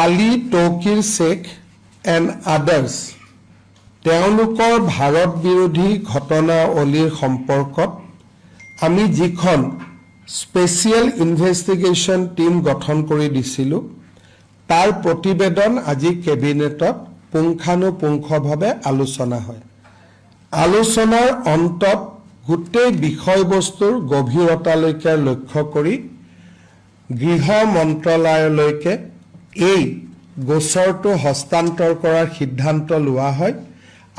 Ali Tokir Sheikh and others তেওঁলোকৰ ভাৰত বিৰোধী ঘটনা অলিৰ সম্পৰ্কত আমি যিখন স্পেচিয়েল ইনভেষ্টিগেশ্যন টিম গঠন কৰি দিছিলোঁ তাৰ প্ৰতিবেদন আজি কেবিনেটত পুংখানুপুংখভাৱে আলোচনা হয়। আলোচনাৰ অন্তত গোটেই বিষয়বস্তুৰ গভীৰতালৈকে লক্ষ্য কৰি গৃহ মন্ত্ৰালয়লৈকে এই গোচৰটো হস্তান্তৰ কৰাৰ সিদ্ধান্ত লোৱা হয়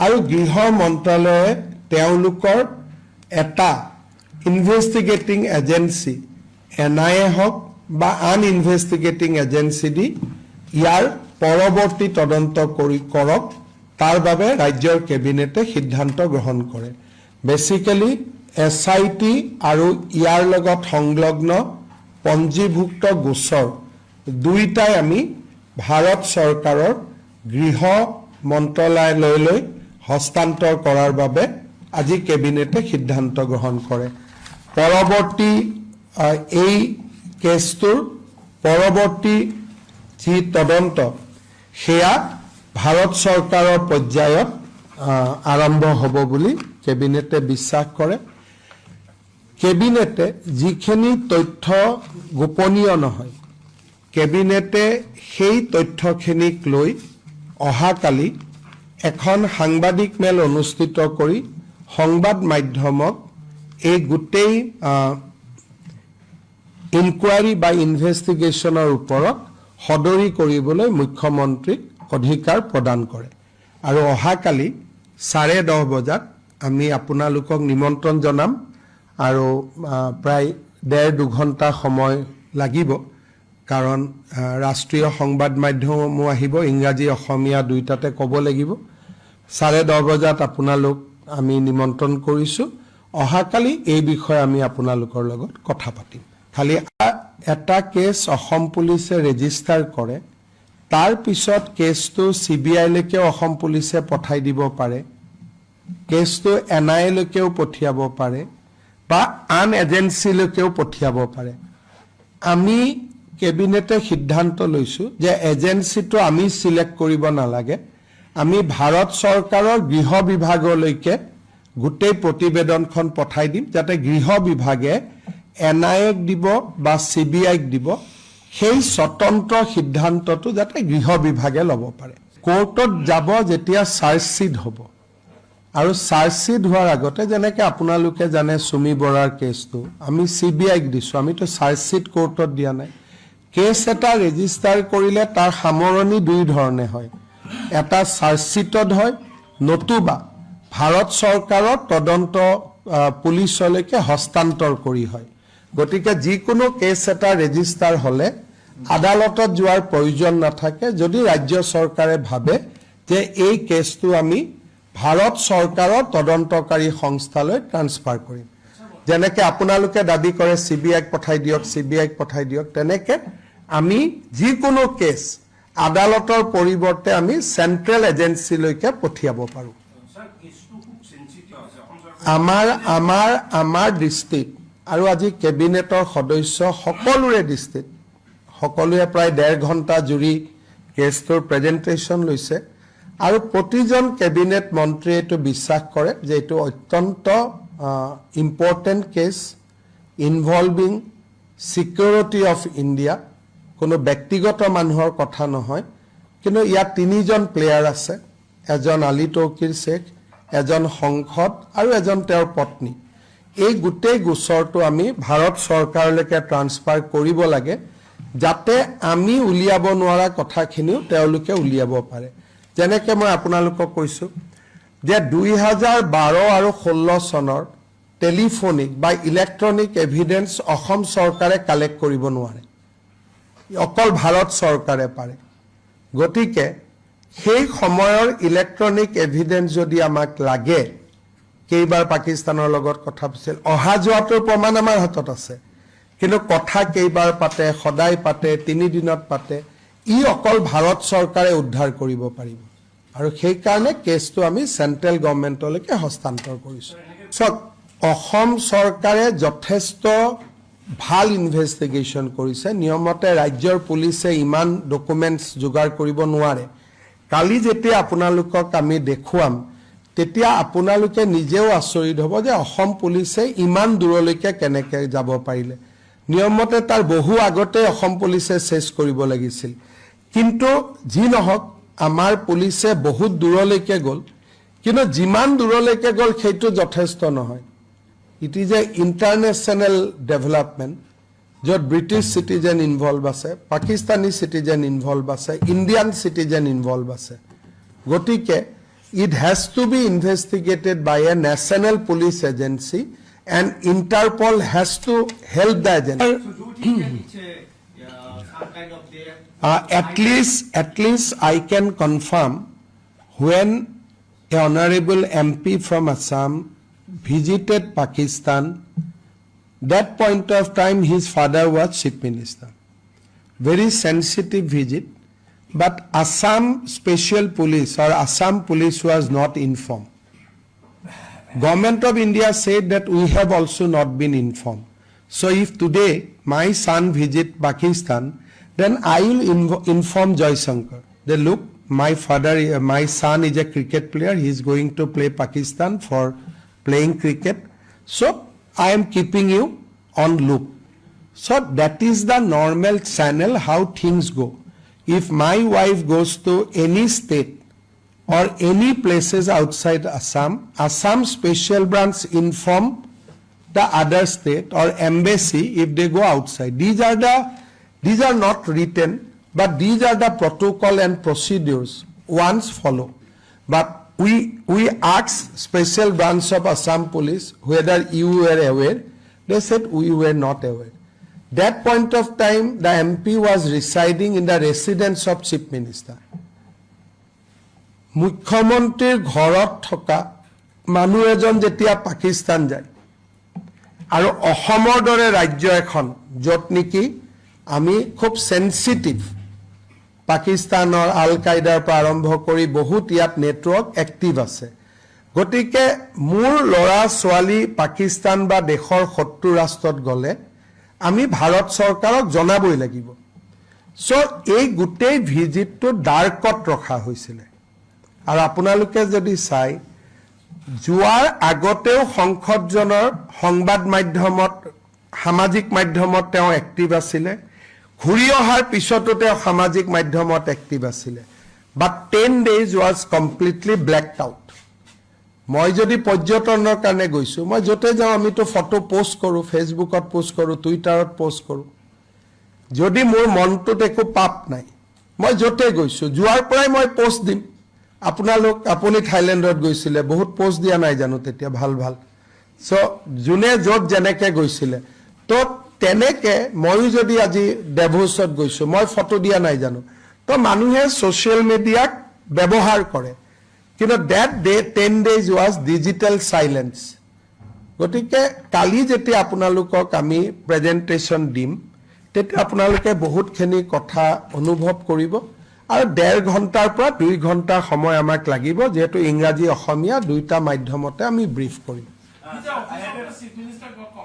আৰু গৃহ মন্ত্ৰালয়ে তেওঁলোকৰ এটা ইনভেষ্টিগেটিং এজেন্সি NIA হওক বা আন ইনভেষ্টিগেটিং এজেন্সি দি ইয়াৰ পৰৱৰ্তী তদন্ত কৰক তাৰ বাবে ৰাজ্যৰ কেবিনেটে সিদ্ধান্ত গ্ৰহণ কৰে। বেচিক্যালি SIT আৰু ইয়াৰ লগত সংলগ্ন পঞ্জীভুক্ত গোচৰ দুইটাই আমি ভাৰত চৰকাৰৰ গৃহ মন্ত্ৰালয়লৈ হস্তান্তৰ কৰাৰ বাবে আজি কেবিনেটে সিদ্ধান্ত গ্ৰহণ কৰে। পৰৱৰ্তী এই কেছটোৰ পৰৱৰ্তী যি তদন্ত সেয়া ভাৰত চৰকাৰৰ পৰ্যায়ত আৰম্ভ হ'ব বুলি কেবিনেটে বিশ্বাস কৰে। কেবিনেটে যিখিনি তথ্য গোপনীয় নহয় কেবিনেটে সেই তথ্যখিনিক লৈ অহাকালি এখন সাংবাদিক মেল অনুষ্ঠিত কৰি সংবাদ মাধ্যমক এই গোটেই ইনকুৱাৰী বা ইনভেষ্টিগেশ্যনৰ ওপৰত সদৰি কৰিবলৈ মুখ্যমন্ত্ৰীক অধিকাৰ প্ৰদান কৰে আৰু অহাকালি 10:30 বজাত আমি আপোনালোকক নিমন্ত্ৰণ জনাম আৰু প্ৰায় 1.5-2 ঘণ্টা সময় লাগিব কাৰণ ৰাষ্ট্ৰীয় সংবাদ মাধ্যমো আহিব, ইংৰাজী অসমীয়া দুইটাতে ক'ব লাগিব। 10:30 বজাত আপোনালোক আমি নিমন্ত্ৰণ কৰিছোঁ। অহাকালি এই বিষয়ে আমি আপোনালোকৰ লগত কথা পাতিম। খালি এটা কেছ অসম পুলিচে ৰেজিষ্টাৰ কৰে, তাৰ পিছত কেছটো CBI-লৈকেও অসম পুলিচে পঠাই দিব পাৰে, কেছটো NIA-লৈকেও পঠিয়াব পাৰে বা আন এজেন্সিলৈকেও পঠিয়াব পাৰে। আমি কেবিনেটে সিদ্ধান্ত লৈছোঁ যে এজেন্সিটো আমি চিলেক্ট কৰিব নালাগে, আমি ভাৰত চৰকাৰৰ গৃহ বিভাগলৈকে গোটেই প্ৰতিবেদনখন পঠাই দিম যাতে গৃহ বিভাগে NIA-ক দিব বা CBI-ক দিব, সেই স্বতন্ত্ৰ সিদ্ধান্তটো যাতে গৃহ বিভাগে ল'ব পাৰে। কোৰ্টত যাব যেতিয়া চাৰ্জশ্বিট হ'ব আৰু চাৰ্জশ্বিট হোৱাৰ আগতে যেনেকৈ আপোনালোকে জানে চুমি বৰাৰ কেছটো আমি CBI-ক দিছোঁ, আমিতো চাৰ্জশ্বিট কোৰ্টত দিয়া নাই। কেছ এটা ৰেজিষ্টাৰ কৰিলে তাৰ সামৰণি দুই ধৰণে হয়, এটা চাৰ্জশ্বিটত হয় নতুবা ভাৰত চৰকাৰৰ তদন্ত পুলিচলৈকে হস্তান্তৰ কৰি হয়। গতিকে যিকোনো কেছ এটা ৰেজিষ্টাৰ হ'লে আদালতত যোৱাৰ প্ৰয়োজন নাথাকে যদি ৰাজ্য চৰকাৰে ভাবে যে এই কেছটো আমি ভাৰত চৰকাৰৰ তদন্তকাৰী সংস্থালৈ ট্ৰান্সফাৰ কৰিম। যেনেকৈ আপোনালোকে দাবী কৰে CBI-ক পঠাই দিয়ক, CBI-ক পঠাই দিয়ক, তেনেকৈ আমি যিকোনো কেছ আদালতৰ পৰিৱৰ্তে আমি চেণ্ট্ৰেল এজেন্সিলৈকে পঠিয়াব পাৰোঁ। আমাৰ দৃষ্টিত আৰু আজি কেবিনেটৰ সদস্য সকলোৰে দৃষ্টিত সকলোৱে প্ৰায় 1.5 ঘণ্টা জুৰি কেছটোৰ প্ৰেজেণ্টেশ্যন লৈছে আৰু প্ৰতিজন কেবিনেট মন্ত্ৰীয়ে এইটো বিশ্বাস কৰে যে এইটো অত্যন্ত important case involving security of India, কোনো ব্যক্তিগত মানুহৰ কথা নহয়, কিন্তু ইয়াত 3জন প্লেয়াৰ আছে, এজন আলী তৌকিৰ শ্বেখ, এজন সংসদ আৰু এজন তেওঁৰ পত্নী। এই গোটেই গোচৰটো আমি ভাৰত চৰকাৰলৈকে ট্ৰান্সফাৰ কৰিব লাগে যাতে আমি উলিয়াব নোৱাৰা কথাখিনিও তেওঁলোকে উলিয়াব পাৰে। যেনেকৈ মই আপোনালোকক কৈছোঁ যে 2012 আৰু 16 চনৰ টেলিফোনিক বা ইলেক্ট্ৰনিক এভিডেন্স অসম চৰকাৰে কালেক্ট কৰিব নোৱাৰে, অকল ভাৰত চৰকাৰে পাৰে। গতিকে সেই সময়ৰ ইলেক্ট্ৰনিক এভিডেন্স যদি আমাক লাগে, কেইবাৰ পাকিস্তানৰ লগত কথা পাতিছিল, অহা যোৱাটোৰ প্ৰমাণ আমাৰ হাতত আছে, কিন্তু কথা কেইবাৰ পাতে, সদায় পাতে, 3 দিনত পাতে, ই অকল ভাৰত চৰকাৰে উদ্ধাৰ কৰিব পাৰিব আৰু সেইকাৰণে কেছটো আমি চেণ্ট্ৰেল গভৰ্ণমেণ্টলৈকে হস্তান্তৰ কৰিছোঁ। চাওক, অসম চৰকাৰে যথেষ্ট ভাল ইনভেষ্টিগেশ্যন কৰিছে নিয়মতে ৰাজ্যৰ পুলিচে ইমান ডকুমেণ্টছ যোগাৰ কৰিব নোৱাৰে কালি যেতিয়া আপোনালোকক আমি দেখুৱাম তেতিয়া আপোনালোকে নিজেও আচৰিত হ'ব যে অসম পুলিচে ইমান দূৰলৈকে কেনেকৈ যাব পাৰিলে নিয়মতে তাৰ বহু আগতে অসম পুলিচে চেছ কৰিব লাগিছিল কিন্তু যি নহওক আমাৰ পুলিচে বহুত দূৰলৈকে গ'ল কিন্তু যিমান দূৰলৈকে গ'ল সেইটো যথেষ্ট নহয় it is a international development য'ত ব্ৰিটিছ চিটিজেন ইনভলভ আছে পাকিস্তানী চিটিজেন ইনভলভ আছে ইণ্ডিয়ান চিটিজেন ইনভলভ আছে গতিকে it has to be investigated by a national police agency and Interpol has to help the agency. So do you think that it's some kind of their At least I can confirm when a honorable MP from Assam visited Pakistan, that point of time his father was chief minister. Very sensitive visit. But Assam Special Police or Assam Police was not informed. Government of India said that we have also not been informed. So if today my son visit Pakistan, then I will inform Joy Shankar. They look, my son is a cricket player. He is going to play Pakistan for playing cricket. So I am keeping you on loop. So that is the normal channel how things go. If my wife goes to any state or any places outside Assam, Assam Special Branch inform the other state or embassy if they go outside. These are not written, but these are the protocol and procedures once follow. But we asked Special Branch of Assam Police whether you were aware. They said we were not aware. That point of time, the MP was residing in the residence of Chief Minister. মুখ্যমন্ত্ৰীৰ ঘৰত থকা মানুহ এজন যেতিয়া পাকিস্তান যায় আৰু অসমৰ দৰে ৰাজ্য এখন য'ত নেকি আমি খুব সেনচিটিভ পাকিস্তানৰ আল কায়দাৰ পৰা আৰম্ভ কৰি বহুত ইয়াত নেটৱৰ্ক এক্টিভ আছে গতিকে মোৰ ল'ৰা ছোৱালী পাকিস্তান বা দেশৰ শত্ৰু ৰাষ্ট্ৰত গ'লে আমি ভাৰত চৰকাৰক জনাবই লাগিব সো এই গোটেই ভিজিটটো ডাৰ্কত ৰখা হৈছিল আৰু আপোনালোকে যদি চাই জুৱাৰ আগতেও সংসদজনৰ সংবাদ মাধ্যমত সামাজিক মাধ্যমত তেওঁ এক্টিভ আছিল ঘূৰি অহাৰ পিছতো তেওঁ সামাজিক মাধ্যমত এক্টিভ আছিল বাট 10 days was completely blacked out মই যদি পৰ্যটনৰ কাৰণে গৈছো মই যতে যাও আমি তো ফটো পোষ্ট কৰো ফেসবুকত পোষ্ট কৰো টুইটাৰত পোষ্ট কৰো যদি মোৰ মনটোত একো পাপ নাই মই যতে গৈছো জুৱাৰ পৰাই মই পোষ্ট দিম আপুনি থাইলেণ্ডত গৈছিলে বহুত পোষ্ট দিয়া নাই জানো তেতিয়া ভাল সো জুনে যত জেনেকে গৈছিলে তো তেনেকে মই যদি আজি ডেভোছত গৈছো মই ফটো দিয়া নাই জানো তো মানুহে সোশ্যাল মিডিয়াক ব্যৱহাৰ কৰে কিন্তু that day 10 days was digital silence গতিকে কালি যেতিয়া আপোনালোকক আমি প্ৰেজেন্টেশন দিম তেতিয়া আপোনালোকে বহুতখিনি কথা অনুভৱ কৰিব আৰু 1.5 ঘণ্টাৰ পৰা 2 ঘণ্টা সময় আমাক লাগিব যেহেতু ইংৰাজী অসমীয়া দুইটা মাধ্যমতে আমি ব্ৰিফ কৰিম Chief Minister got